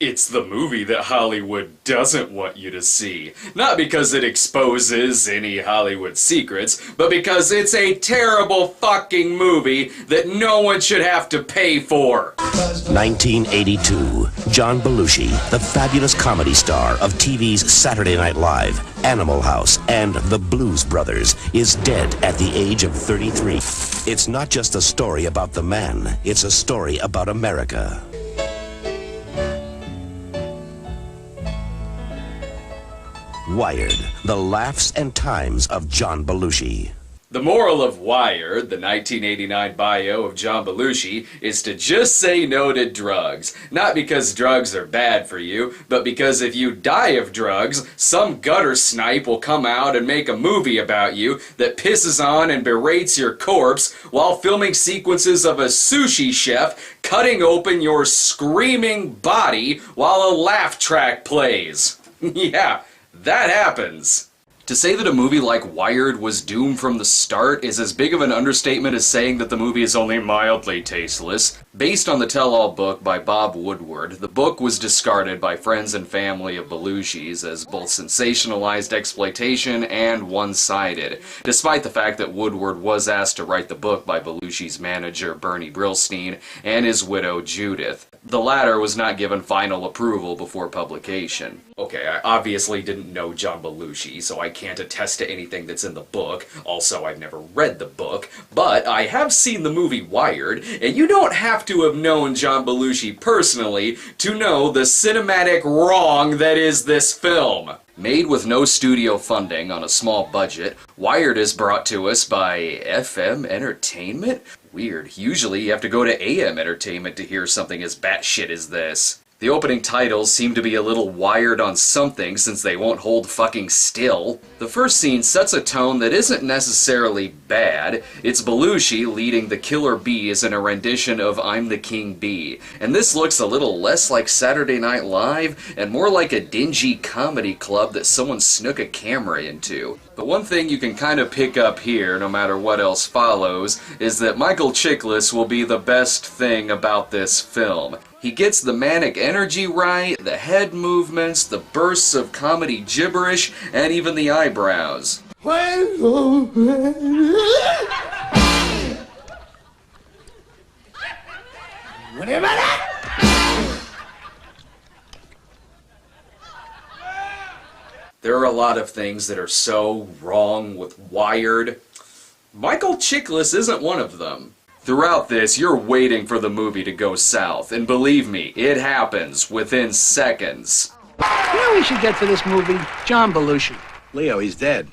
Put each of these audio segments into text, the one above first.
It's the movie that Hollywood doesn't want you to see. Not because it exposes any Hollywood secrets, but because it's a terrible fucking movie that no one should have to pay for. 1982. John Belushi, the fabulous comedy star of TV's Saturday Night Live, Animal House, and The Blues Brothers, is dead at the age of 33. It's not just a story about the man, it's a story about America. Wired, the laughs and times of John Belushi. The moral of Wired, the 1989 bio of John Belushi, is to just say no to drugs. Not because drugs are bad for you, but because if you die of drugs, some gutter snipe will come out and make a movie about you that pisses on and berates your corpse while filming sequences of a sushi chef cutting open your screaming body while a laugh track plays. Yeah, that happens. To say that a movie like Wired was doomed from the start is as big of an understatement as saying that the movie is only mildly tasteless. Based on the tell-all book by Bob Woodward, the book was discarded by friends and family of Belushi's as both sensationalized exploitation and one-sided, despite the fact that Woodward was asked to write the book by Belushi's manager Bernie Brillstein and his widow Judith. The latter was not given final approval before publication. Okay, I obviously didn't know John Belushi, so I can't attest to anything that's in the book. Also, I've never read the book, but I have seen the movie Wired, and you don't have to have known John Belushi personally to know the cinematic wrong that is this film. Made with no studio funding on a small budget, Wired is brought to us by FM Entertainment? Weird. Usually you have to go to AM Entertainment to hear something as batshit as this. The opening titles seem to be a little wired on something since they won't hold fucking still. The first scene sets a tone that isn't necessarily bad. It's Belushi leading the Killer Bees in a rendition of I'm the King Bee. And this looks a little less like Saturday Night Live and more like a dingy comedy club that someone snuck a camera into. But one thing you can kind of pick up here, no matter what else follows, is that Michael Chiklis will be the best thing about this film. He gets the manic energy right, the head movements, the bursts of comedy gibberish, and even the eyebrows. There are a lot of things that are so wrong with Wired. Michael Chiklis isn't one of them. Throughout this, you're waiting for the movie to go south, and believe me, it happens within seconds. You know we should get for this movie? John Belushi. Leo, he's dead.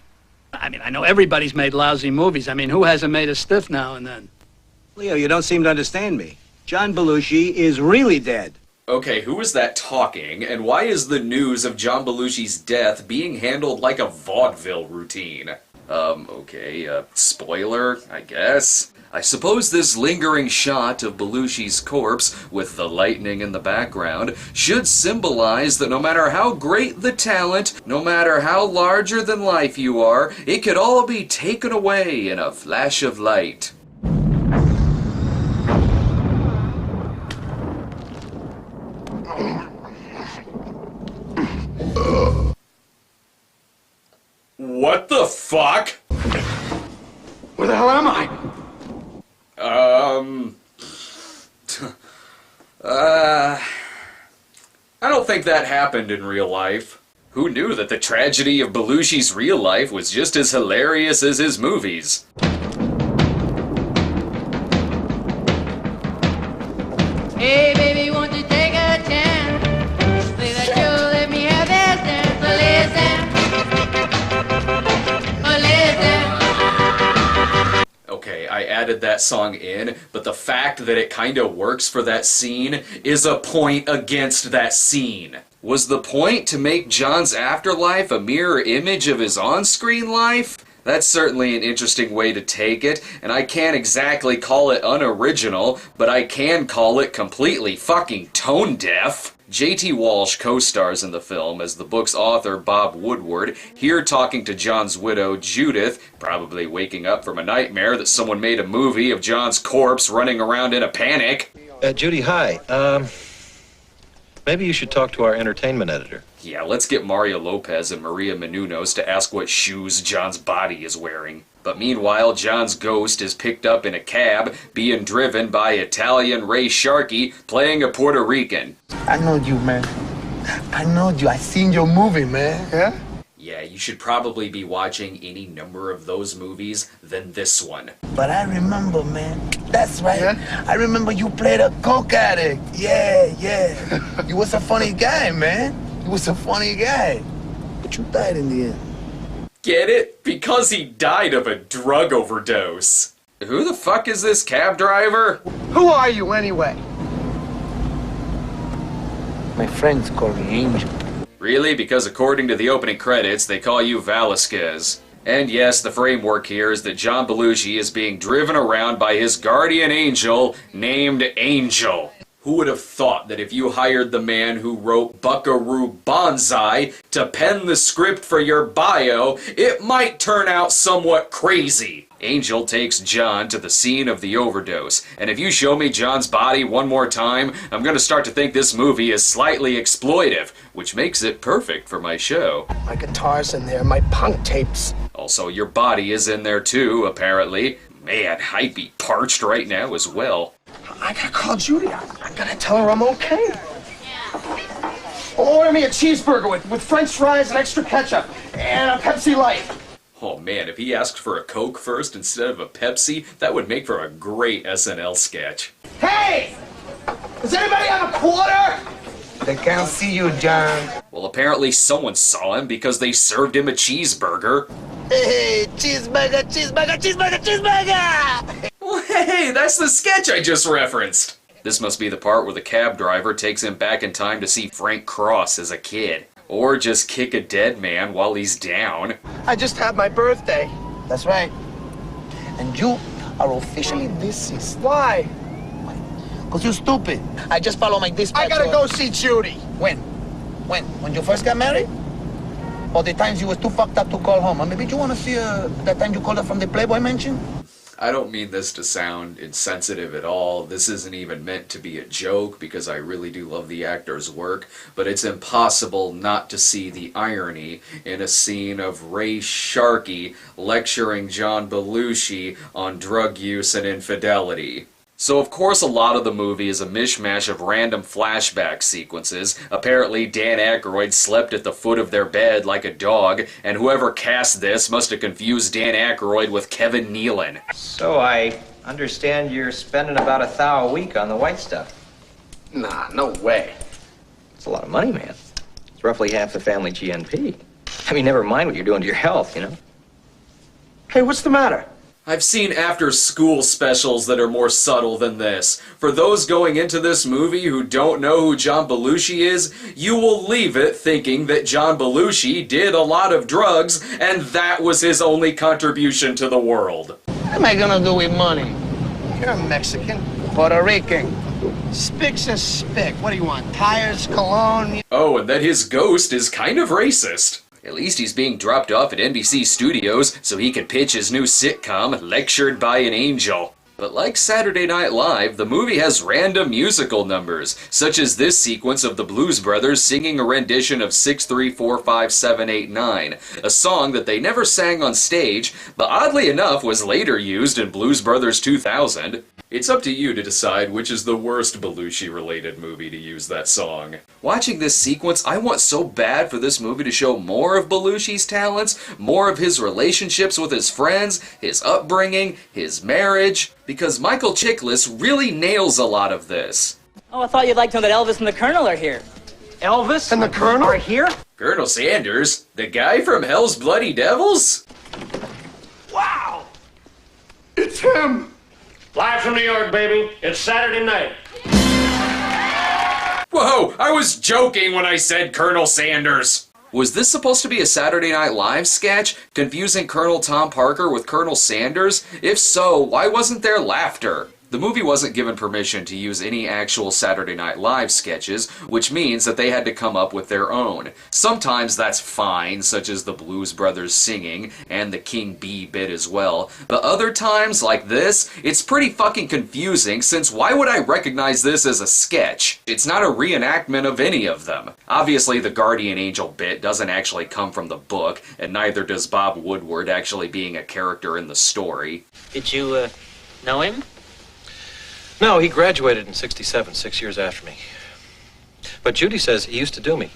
I mean, I know everybody's made lousy movies. I mean, who hasn't made a stiff now and then? Leo, you don't seem to understand me. John Belushi is really dead. Okay, who is that talking, and why is the news of John Belushi's death being handled like a vaudeville routine? Spoiler, I guess? I suppose this lingering shot of Belushi's corpse, with the lightning in the background, should symbolize that no matter how great the talent, no matter how larger than life you are, it could all be taken away in a flash of light. What the fuck? Where the hell am I? I don't think that happened in real life. Who knew that the tragedy of Belushi's real life was just as hilarious as his movies? Hey baby, won't you take a chance? Say that you'll let me have this dance. Listen. Okay, I added that song in, but the fact that it kinda works for that scene is a point against that scene. Was the point to make John's afterlife a mirror image of his on-screen life? That's certainly an interesting way to take it, and I can't exactly call it unoriginal, but I can call it completely fucking tone-deaf. J.T. Walsh co-stars in the film as the book's author Bob Woodward, here talking to John's widow Judith, probably waking up from a nightmare that someone made a movie of John's corpse running around in a panic. Judy, hi. Maybe you should talk to our entertainment editor. Yeah, let's get Mario Lopez and Maria Menounos to ask what shoes John's body is wearing. But meanwhile, John's ghost is picked up in a cab, being driven by Italian Ray Sharkey, playing a Puerto Rican. I know you, man. I know you. I seen your movie, man. Yeah? Yeah, you should probably be watching any number of those movies than this one. But I remember, man. That's right. Yeah? I remember you played a coke addict. Yeah. You was a funny guy, man. You was a funny guy. But you died in the end. Get it? Because he died of a drug overdose. Who the fuck is this cab driver? Who are you, anyway? My friends call me Angel. Really? Because according to the opening credits, they call you Velasquez. And yes, the framework here is that John Belushi is being driven around by his guardian angel named Angel. Who would have thought that if you hired the man who wrote Buckaroo Banzai to pen the script for your bio, it might turn out somewhat crazy? Angel takes John to the scene of the overdose, and if you show me John's body one more time, I'm gonna start to think this movie is slightly exploitive, which makes it perfect for my show. My guitar's in there, my punk tapes. Also, your body is in there too, apparently. Man, I'd be parched right now as well. I gotta call Judy. I gotta tell her I'm okay. Order me a cheeseburger with French fries and extra ketchup and a Pepsi Light. Oh man, if he asked for a Coke first instead of a Pepsi, that would make for a great SNL sketch. Hey! Does anybody have a quarter? They can't see you, John. Well, apparently someone saw him because they served him a cheeseburger. Hey, cheeseburger, cheeseburger, cheeseburger, cheeseburger! Well, hey, that's the sketch I just referenced. This must be the part where the cab driver takes him back in time to see Frank Cross as a kid. Or just kick a dead man while he's down. I just had my birthday. That's right. And you are officially deceased. Why? Because you're stupid. I just follow my dispatch. I gotta go see Judy. When? When you first got married? Or the times you was too fucked up to call home? Or maybe you want to see that time you called her from the Playboy Mansion? I don't mean this to sound insensitive at all. This isn't even meant to be a joke because I really do love the actor's work, but it's impossible not to see the irony in a scene of Ray Sharkey lecturing John Belushi on drug use and infidelity. So of course a lot of the movie is a mishmash of random flashback sequences. Apparently Dan Aykroyd slept at the foot of their bed like a dog, and whoever cast this must have confused Dan Aykroyd with Kevin Nealon. So I understand you're spending about $1,000 a week on the white stuff. Nah, no way. It's a lot of money, man. It's roughly half the family GNP. I mean, never mind what you're doing to your health, you know? Hey, what's the matter? I've seen after-school specials that are more subtle than this. For those going into this movie who don't know who John Belushi is, you will leave it thinking that John Belushi did a lot of drugs and that was his only contribution to the world. What am I gonna do with money? You're a Mexican. Puerto Rican. Spick's a spick. What do you want? Tires, cologne? Oh, and that his ghost is kind of racist. At least he's being dropped off at NBC Studios so he can pitch his new sitcom, Lectured by an Angel. But like Saturday Night Live, the movie has random musical numbers, such as this sequence of the Blues Brothers singing a rendition of 6345789, a song that they never sang on stage, but oddly enough was later used in Blues Brothers 2000. It's up to you to decide which is the worst Belushi-related movie to use that song. Watching this sequence, I want so bad for this movie to show more of Belushi's talents, more of his relationships with his friends, his upbringing, his marriage, because Michael Chiklis really nails a lot of this. Oh, I thought you'd like to know that Elvis and the Colonel are here. Elvis and the Colonel are here? Colonel Sanders? The guy from Hell's Bloody Devils? Wow! It's him! Live from New York, baby. It's Saturday night. Whoa, I was joking when I said Colonel Sanders. Was this supposed to be a Saturday Night Live sketch, confusing Colonel Tom Parker with Colonel Sanders? If so, why wasn't there laughter? The movie wasn't given permission to use any actual Saturday Night Live sketches, which means that they had to come up with their own. Sometimes that's fine, such as the Blues Brothers singing, and the King Bee bit as well. But other times, like this, it's pretty fucking confusing, since why would I recognize this as a sketch? It's not a reenactment of any of them. Obviously, the Guardian Angel bit doesn't actually come from the book, and neither does Bob Woodward actually being a character in the story. Did you, know him? No, he graduated in '67, 6 years after me. But Judy says he used to do me.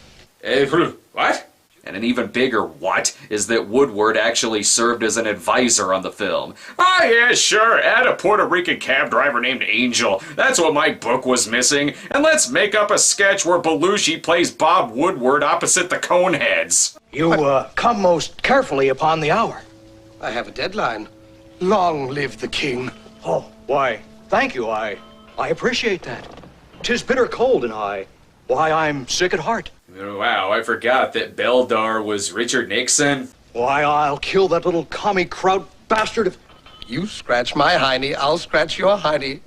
What? And an even bigger what is that Woodward actually served as an advisor on the film. Ah, yeah, sure, add a Puerto Rican cab driver named Angel. That's what my book was missing. And let's make up a sketch where Belushi plays Bob Woodward opposite the Coneheads. You, come most carefully upon the hour. I have a deadline. Long live the king. Oh, why, thank you. I appreciate that. 'Tis bitter cold, and why, I'm sick at heart. Wow, I forgot that Beldar was Richard Nixon. Why, I'll kill that little commie kraut bastard if... You scratch my hiney, I'll scratch your hiney,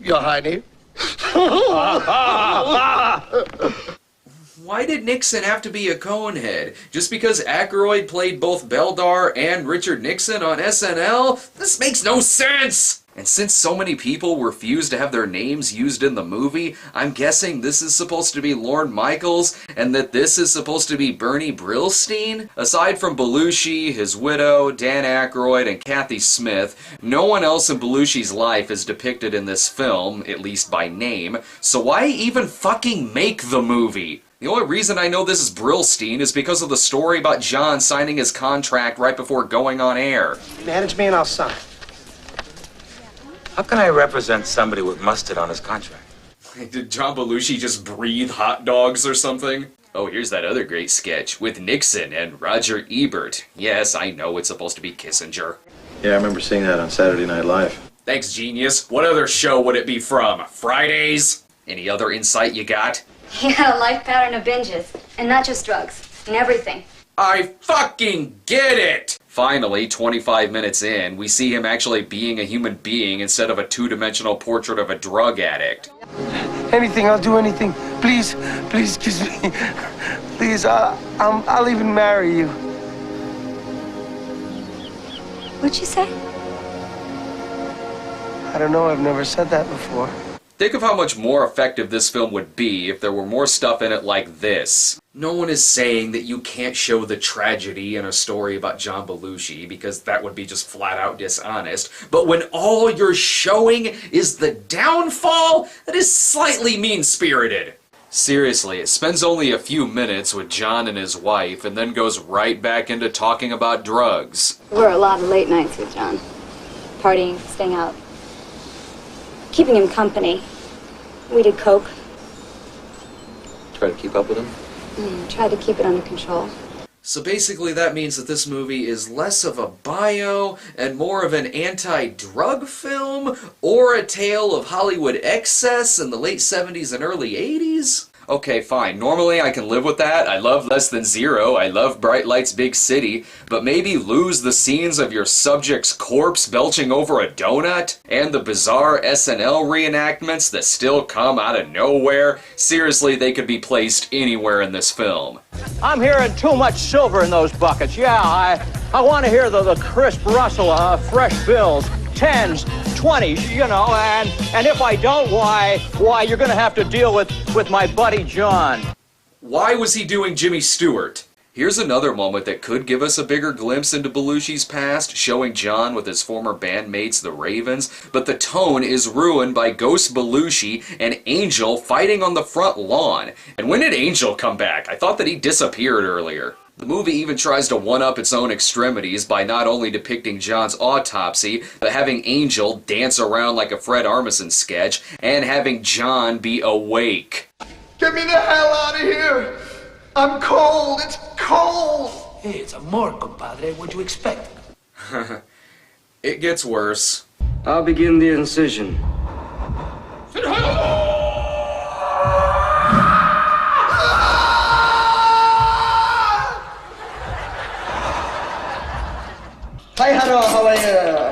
Why did Nixon have to be a Conehead? Just because Aykroyd played both Beldar and Richard Nixon on SNL? This makes no sense! And since so many people refused to have their names used in the movie, I'm guessing this is supposed to be Lorne Michaels, and that this is supposed to be Bernie Brillstein? Aside from Belushi, his widow, Dan Aykroyd, and Kathy Smith, no one else in Belushi's life is depicted in this film, at least by name, so why even fucking make the movie? The only reason I know this is Brillstein is because of the story about John signing his contract right before going on air. Manage me and I'll sign. How can I represent somebody with mustard on his contract? Did John Belushi just breathe hot dogs or something? Oh, here's that other great sketch with Nixon and Roger Ebert. Yes, I know it's supposed to be Kissinger. Yeah, I remember seeing that on Saturday Night Live. Thanks, genius. What other show would it be from? Fridays? Any other insight you got? He had a life pattern of binges, and not just drugs, and everything. I fucking get it! Finally, 25 minutes in, we see him actually being a human being instead of a two-dimensional portrait of a drug addict. Anything, I'll do anything. Please, please kiss me. Please, I'll even marry you. What'd you say? I don't know, I've never said that before. Think of how much more effective this film would be if there were more stuff in it like this. No one is saying that you can't show the tragedy in a story about John Belushi, because that would be just flat out dishonest. But when all you're showing is the downfall, that is slightly mean-spirited. Seriously, it spends only a few minutes with John and his wife, and then goes right back into talking about drugs. There were a lot of late nights with John. Partying, staying out. Keeping him company. We did coke. Try to keep up with him? Tried to keep it under control. So basically that means that this movie is less of a bio and more of an anti-drug film, or a tale of Hollywood excess in the late 70s and early 80s? Okay, fine. Normally I can live with that. I love Less Than Zero. I love Bright Lights, Big City. But maybe lose the scenes of your subject's corpse belching over a donut? And the bizarre SNL reenactments that still come out of nowhere? Seriously, they could be placed anywhere in this film. I'm hearing too much silver in those buckets. Yeah, I want to hear the crisp rustle of fresh bills. 10s, 20s, you know, and if I don't, why, you're gonna have to deal with my buddy John. Why was he doing Jimmy Stewart? Here's another moment that could give us a bigger glimpse into Belushi's past, showing John with his former bandmates, the Ravens, but the tone is ruined by Ghost Belushi and Angel fighting on the front lawn. And when did Angel come back? I thought that he disappeared earlier. The movie even tries to one-up its own extremities by not only depicting John's autopsy, but having Angel dance around like a Fred Armisen sketch, and having John be awake. Get me the hell out of here! I'm cold, it's cold! Hey, it's a morgue, compadre. What'd you expect? It gets worse. I'll begin the incision. Hi, hello, how are you?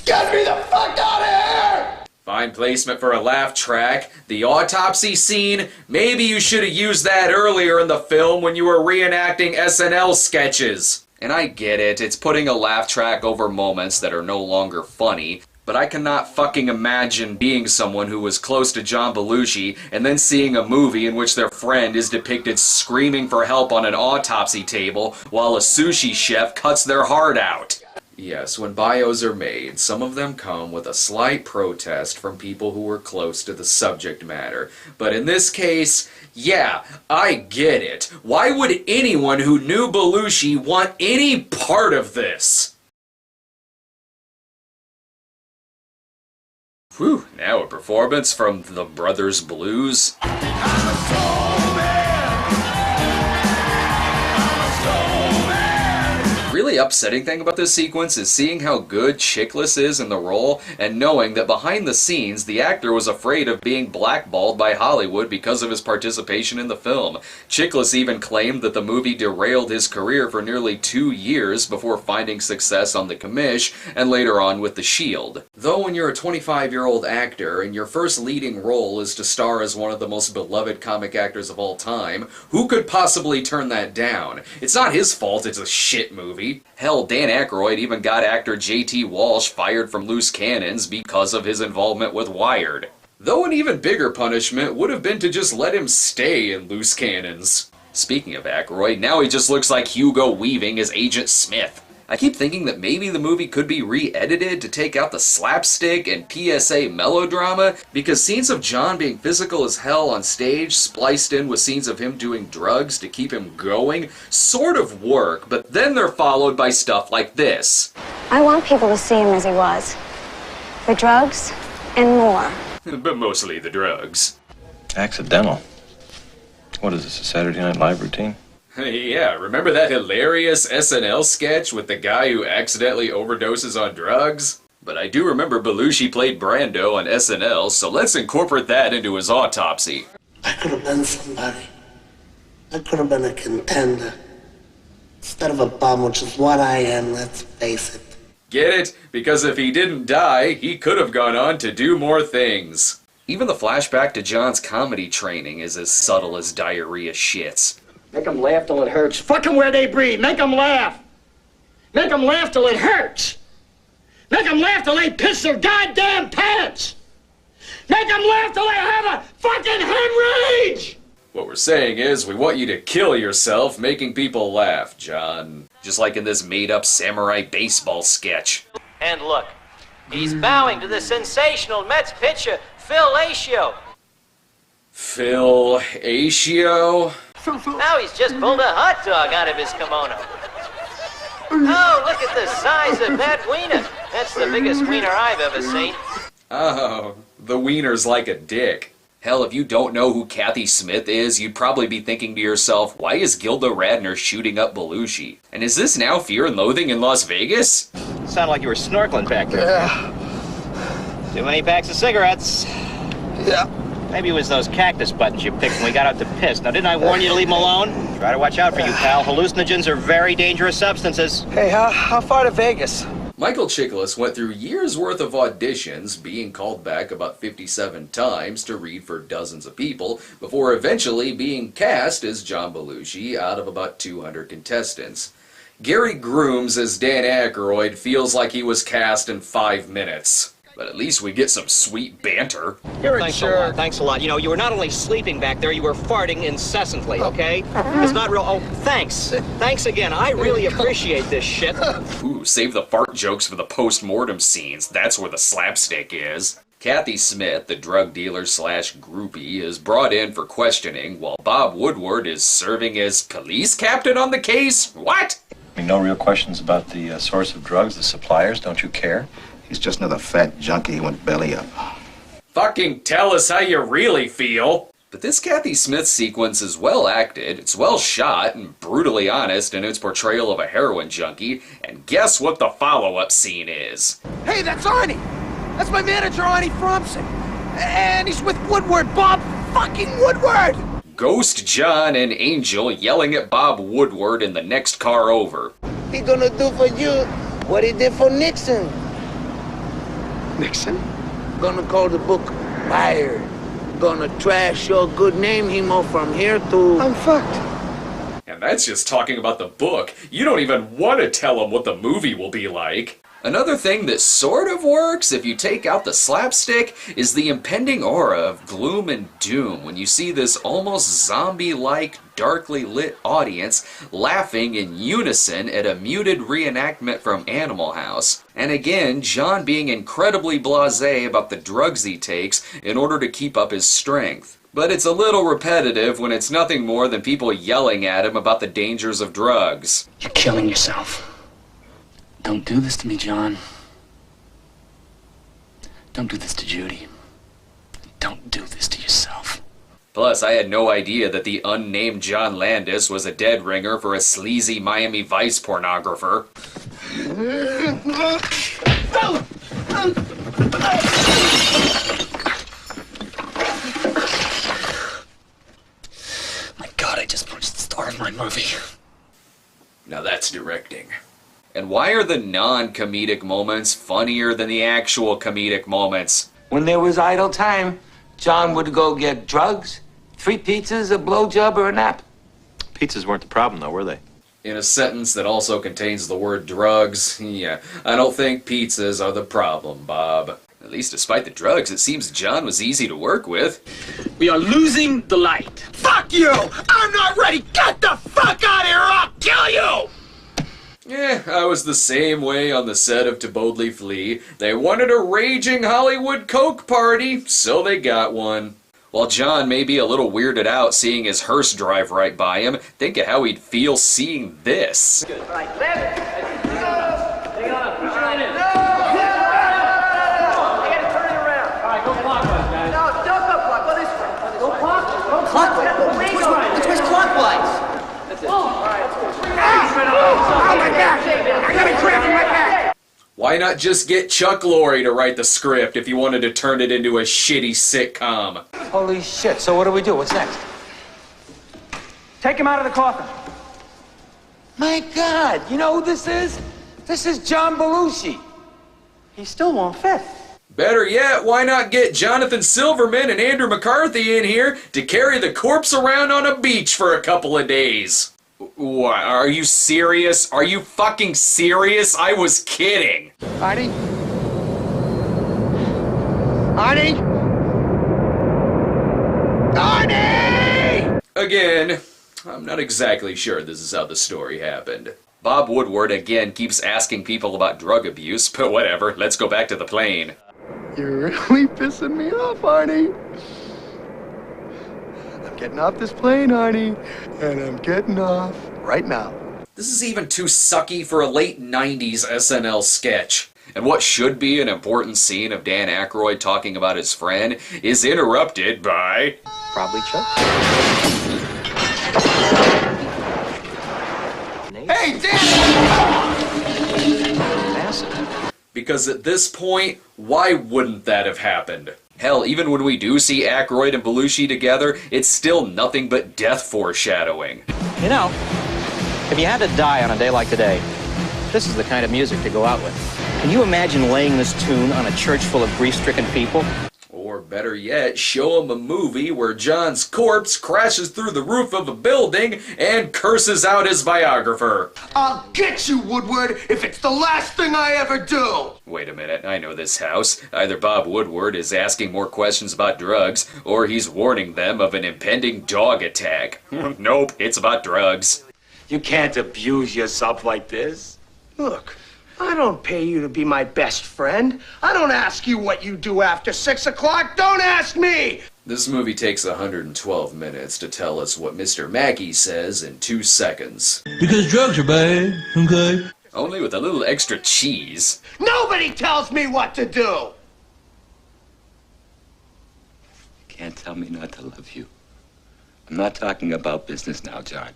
Get me the fuck out of here! Prime placement for a laugh track. The autopsy scene, maybe you should have used that earlier in the film when you were reenacting SNL sketches. And I get it, it's putting a laugh track over moments that are no longer funny, but I cannot fucking imagine being someone who was close to John Belushi and then seeing a movie in which their friend is depicted screaming for help on an autopsy table while a sushi chef cuts their heart out. Yes, when bios are made, some of them come with a slight protest from people who were close to the subject matter. But in this case, yeah, I get it. Why would anyone who knew Belushi want any part of this? Whew, now a performance from the Brothers Blues. Really upsetting thing about this sequence is seeing how good Chiklis is in the role and knowing that behind the scenes the actor was afraid of being blackballed by Hollywood because of his participation in the film. Chiklis even claimed that the movie derailed his career for nearly 2 years before finding success on The Commish and later on with The Shield. Though when you're a 25-year-old actor and your first leading role is to star as one of the most beloved comic actors of all time, who could possibly turn that down? It's not his fault it's a shit movie. Hell, Dan Aykroyd even got actor J.T. Walsh fired from Loose Cannons because of his involvement with Wired. Though an even bigger punishment would have been to just let him stay in Loose Cannons. Speaking of Aykroyd, now he just looks like Hugo Weaving as Agent Smith. I keep thinking that maybe the movie could be re-edited to take out the slapstick and PSA melodrama, because scenes of John being physical as hell on stage spliced in with scenes of him doing drugs to keep him going sort of work, but then they're followed by stuff like this. I want people to see him as he was. The drugs and more. But mostly the drugs. Accidental. What is this, a Saturday Night Live routine? Yeah, remember that hilarious SNL sketch with the guy who accidentally overdoses on drugs? But I do remember Belushi played Brando on SNL, so let's incorporate that into his autopsy. I could have been somebody. I could have been a contender. Instead of a bum, which is what I am, let's face it. Get it? Because if he didn't die, he could have gone on to do more things. Even the flashback to John's comedy training is as subtle as diarrhea shits. Make them laugh till it hurts. Fuck them where they breathe. Make them laugh. Make them laugh till it hurts. Make them laugh till they piss their goddamn pants. Make them laugh till they have a fucking hemorrhage. What we're saying is, we want you to kill yourself making people laugh, John. Just like in this made-up samurai baseball sketch. And look, he's bowing to the sensational Mets pitcher, Phil Asio. Phil Asio? Now he's just pulled a hot dog out of his kimono. Oh, look at the size of that wiener. That's the biggest wiener I've ever seen. Oh, the wiener's like a dick. Hell, if you don't know who Kathy Smith is, you'd probably be thinking to yourself, why is Gilda Radner shooting up Belushi? And is this now Fear and Loathing in Las Vegas? Sounded like you were snorkeling back there. Yeah. Too many packs of cigarettes. Yeah. Maybe it was those cactus buttons you picked when we got out to piss. Now, didn't I warn you to leave them alone? Try to watch out for you, pal. Hallucinogens are very dangerous substances. Hey, how far to Vegas? Michael Chiklis went through years' worth of auditions, being called back about 57 times to read for dozens of people, before eventually being cast as John Belushi out of about 200 contestants. Gary Grooms as Dan Aykroyd feels like he was cast in 5 minutes. But at least we get some sweet banter. Thanks a lot. Thanks a lot. You know, you were not only sleeping back there, you were farting incessantly, okay? It's not real... Oh, thanks. Thanks again. I really appreciate this shit. Ooh, save the fart jokes for the post-mortem scenes. That's where the slapstick is. Kathy Smith, the drug dealer slash groupie, is brought in for questioning, while Bob Woodward is serving as police captain on the case? What? I mean, no real questions about the source of drugs, the suppliers. Don't you care? He's just another fat junkie who went belly up. Fucking tell us how you really feel. But this Kathy Smith sequence is well acted, it's well shot, and brutally honest in its portrayal of a heroin junkie. And guess what the follow-up scene is? Hey, that's Arnie! That's my manager, Arnie Fromson. And he's with Woodward, Bob fucking Woodward! Ghost John and Angel yelling at Bob Woodward in the next car over. He gonna do for you what he did for Nixon. Nixon? Gonna call the book Wired. Gonna trash your good name, Himo, from here to... I'm fucked. And that's just talking about the book. You don't even want to tell them what the movie will be like. Another thing that sort of works if you take out the slapstick is the impending aura of gloom and doom when you see this almost zombie-like, darkly lit audience laughing in unison at a muted reenactment from Animal House. And again, John being incredibly blasé about the drugs he takes in order to keep up his strength. But it's a little repetitive when it's nothing more than people yelling at him about the dangers of drugs. You're killing yourself. Don't do this to me, John. Don't do this to Judy. Don't do this to yourself. Plus, I had no idea that the unnamed John Landis was a dead ringer for a sleazy Miami Vice pornographer. My God, I just punched the star of my movie. Now that's directing. And why are the non-comedic moments funnier than the actual comedic moments? When there was idle time, John would go get drugs, 3 pizzas, a blowjob, or a nap. Pizzas weren't the problem, though, were they? In a sentence that also contains the word drugs, yeah, I don't think pizzas are the problem, Bob. At least despite the drugs, it seems John was easy to work with. We are losing the light. Fuck you! I'm not ready! Get the fuck out of here or I'll kill you! Yeah, I was the same way on the set of To Boldly Flee. They wanted a raging Hollywood coke party, so they got one. While John may be a little weirded out seeing his hearse drive right by him, think of how he'd feel seeing this. All right, left. Hang on. Push it in. No! I gotta turn it around. All right, go clockwise, guys. No, don't go clockwise. Go this way. Go clockwise. Clockwise? Which way's clockwise? That's it. All right, let's go. Oh my God! I got a cramp in my back! Why not just get Chuck Lorre to write the script if you wanted to turn it into a shitty sitcom? Holy shit, so what do we do? What's next? Take him out of the coffin. My God, you know who this is? This is John Belushi. He still won't fit. Better yet, why not get Jonathan Silverman and Andrew McCarthy in here to carry the corpse around on a beach for a couple of days? What, are you serious? Are you fucking serious? I was kidding. Arnie? Arnie? Arnie! Again, I'm not exactly sure this is how the story happened. Bob Woodward again keeps asking people about drug abuse, but whatever, let's go back to the plane. You're really pissing me off, Arnie. I'm getting off this plane, Arnie, and I'm getting off right now. This is even too sucky for a late 90s SNL sketch. And what should be an important scene of Dan Aykroyd talking about his friend is interrupted by... Probably Chuck. Hey, Dan! Because at this point, why wouldn't that have happened? Hell, even when we do see Aykroyd and Belushi together, it's still nothing but death foreshadowing. You know, if you had to die on a day like today, this is the kind of music to go out with. Can you imagine laying this tune on a church full of grief-stricken people? Or better yet, show him a movie where John's corpse crashes through the roof of a building and curses out his biographer. I'll get you, Woodward, if it's the last thing I ever do! Wait a minute, I know this house. Either Bob Woodward is asking more questions about drugs, or he's warning them of an impending dog attack. Nope, it's about drugs. You can't abuse yourself like this. Look, I don't pay you to be my best friend. I don't ask you what you do after 6 o'clock. Don't ask me! This movie takes 112 minutes to tell us what Mr. Mackey says in 2 seconds. Because drugs are bad, okay? Only with a little extra cheese. Nobody tells me what to do! You can't tell me not to love you. I'm not talking about business now, John.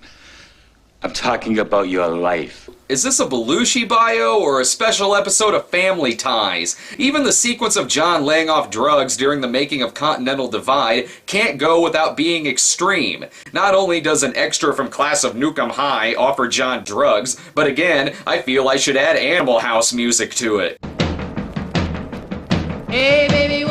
I'm talking about your life. Is this a Belushi bio or a special episode of Family Ties? Even the sequence of John laying off drugs during the making of Continental Divide can't go without being extreme. Not only does an extra from Class of Nukem High offer John drugs, but again, I feel I should add Animal House music to it. Hey, baby,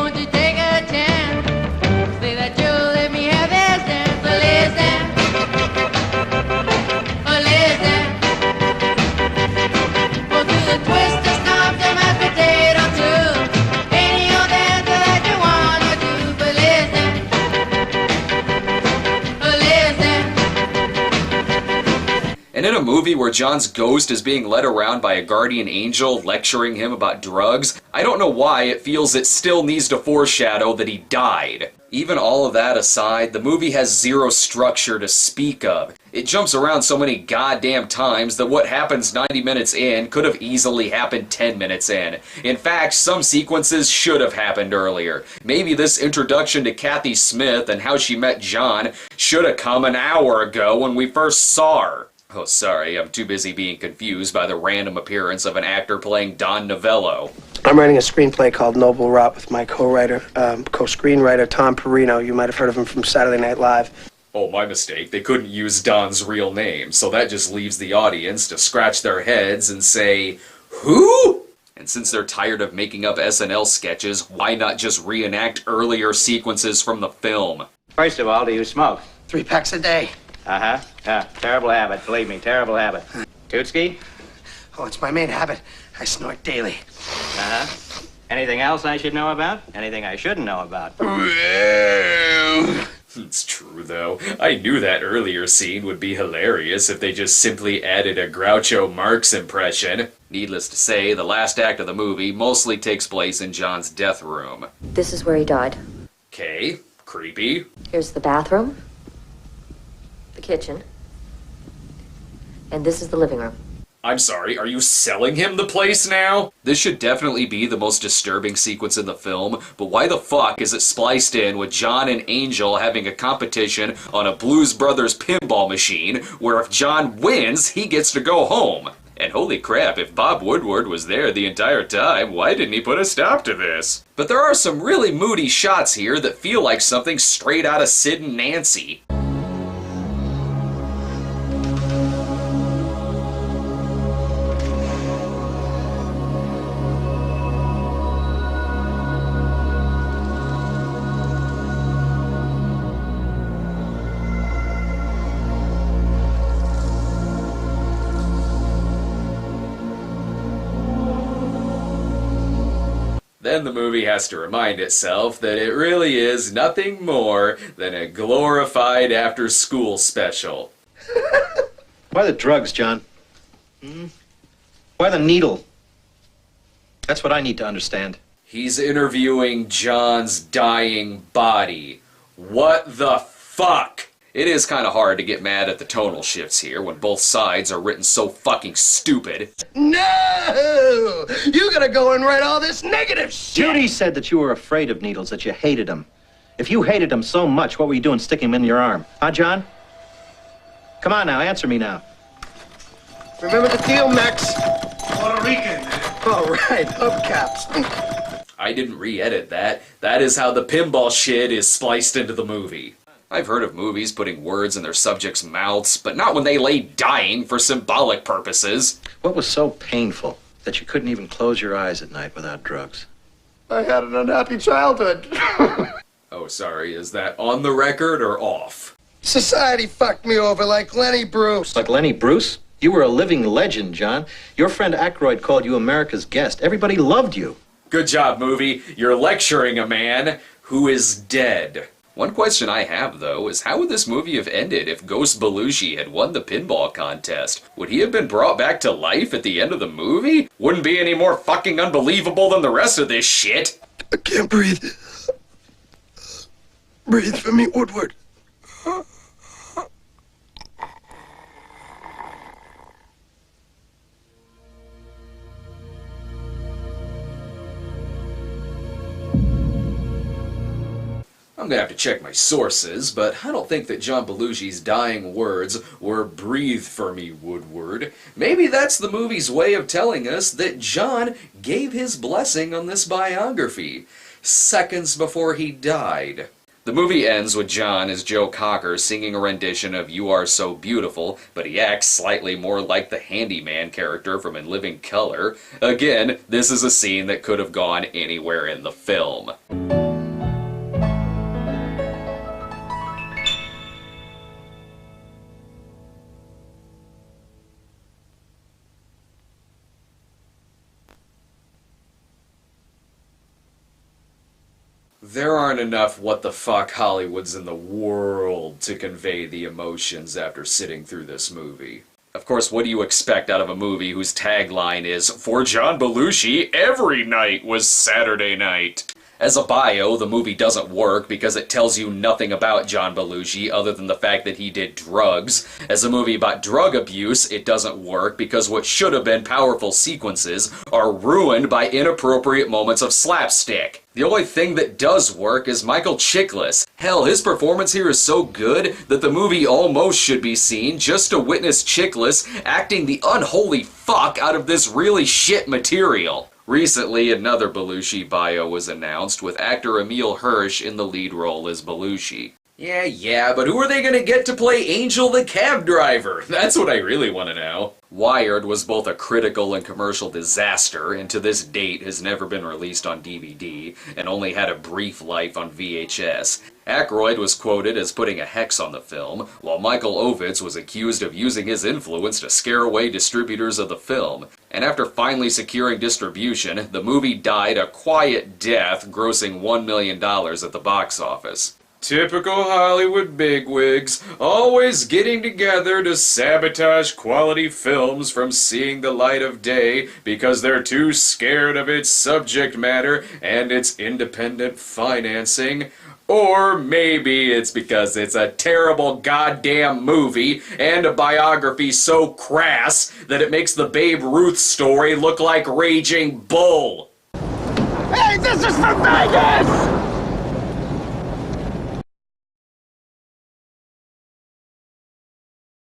And in a movie where John's ghost is being led around by a guardian angel lecturing him about drugs, I don't know why it feels it still needs to foreshadow that he died. Even all of that aside, the movie has zero structure to speak of. It jumps around so many goddamn times that what happens 90 minutes in could have easily happened 10 minutes in. In fact, some sequences should have happened earlier. Maybe this introduction to Kathy Smith and how she met John should have come an hour ago when we first saw her. Oh, sorry, I'm too busy being confused by the random appearance of an actor playing Don Novello. I'm writing a screenplay called Noble Rot with my co-screenwriter, Tom Perino. You might have heard of him from Saturday Night Live. Oh, my mistake. They couldn't use Don's real name, so that just leaves the audience to scratch their heads and say, who? And since they're tired of making up SNL sketches, why not just reenact earlier sequences from the film? First of all, do you smoke? 3 packs a day. Uh-huh. Yeah, terrible habit, believe me, terrible habit. Tootski? Oh, it's my main habit. I snort daily. Uh-huh. Anything else I should know about? Anything I shouldn't know about? It's true, though. I knew that earlier scene would be hilarious if they just simply added a Groucho Marx impression. Needless to say, the last act of the movie mostly takes place in John's death room. This is where he died. Okay, creepy. Here's the bathroom, the kitchen, and this is the living room. I'm sorry, are you selling him the place now? This should definitely be the most disturbing sequence in the film, but why the fuck is it spliced in with John and Angel having a competition on a Blues Brothers pinball machine, where if John wins, he gets to go home? And holy crap, if Bob Woodward was there the entire time, why didn't he put a stop to this? But there are some really moody shots here that feel like something straight out of Sid and Nancy. Then the movie has to remind itself that it really is nothing more than a glorified after-school special. Why the drugs, John? Why the needle? That's what I need to understand. He's interviewing John's dying body. What the fuck? It is kind of hard to get mad at the tonal shifts here when both sides are written so fucking stupid. No! You gotta go and write all this negative shit! Judy said that you were afraid of needles, that you hated them. If you hated them so much, what were you doing sticking them in your arm? Huh, John? Come on now, answer me now. Remember the deal, Max? Puerto Rican. All right, hubcaps. I didn't re-edit that. That is how the pinball shit is spliced into the movie. I've heard of movies putting words in their subjects' mouths, but not when they lay dying for symbolic purposes. What was so painful that you couldn't even close your eyes at night without drugs? I had an unhappy childhood. Oh, sorry, is that on the record or off? Society fucked me over like Lenny Bruce. Like Lenny Bruce? You were a living legend, John. Your friend Aykroyd called you America's guest. Everybody loved you. Good job, movie. You're lecturing a man who is dead. One question I have, though, is how would this movie have ended if Ghost Belushi had won the pinball contest? Would he have been brought back to life at the end of the movie? Wouldn't be any more fucking unbelievable than the rest of this shit. I can't breathe. Breathe for me, Woodward. I'm gonna have to check my sources, but I don't think that John Belushi's dying words were "breathe for me, Woodward." Maybe that's the movie's way of telling us that John gave his blessing on this biography, seconds before he died. The movie ends with John as Joe Cocker singing a rendition of "You Are So Beautiful," but he acts slightly more like the handyman character from In Living Color. Again, this is a scene that could have gone anywhere in the film. There aren't enough what the fuck Hollywoods in the world to convey the emotions after sitting through this movie. Of course, what do you expect out of a movie whose tagline is, "For John Belushi, every night was Saturday night"? As a bio, the movie doesn't work because it tells you nothing about John Belushi other than the fact that he did drugs. As a movie about drug abuse, it doesn't work because what should have been powerful sequences are ruined by inappropriate moments of slapstick. The only thing that does work is Michael Chiklis. Hell, his performance here is so good that the movie almost should be seen just to witness Chiklis acting the unholy fuck out of this really shit material. Recently, another Belushi bio was announced, with actor Emil Hirsch in the lead role as Belushi. Yeah, but who are they gonna get to play Angel the cab driver? That's what I really want to know. Wired was both a critical and commercial disaster, and to this date has never been released on DVD, and only had a brief life on VHS. Aykroyd was quoted as putting a hex on the film, while Michael Ovitz was accused of using his influence to scare away distributors of the film. And after finally securing distribution, the movie died a quiet death, grossing $1 million at the box office. Typical Hollywood bigwigs, always getting together to sabotage quality films from seeing the light of day because they're too scared of its subject matter and its independent financing. Or maybe it's because it's a terrible goddamn movie and a biography so crass that it makes the Babe Ruth story look like Raging Bull. Hey, this is for Vegas!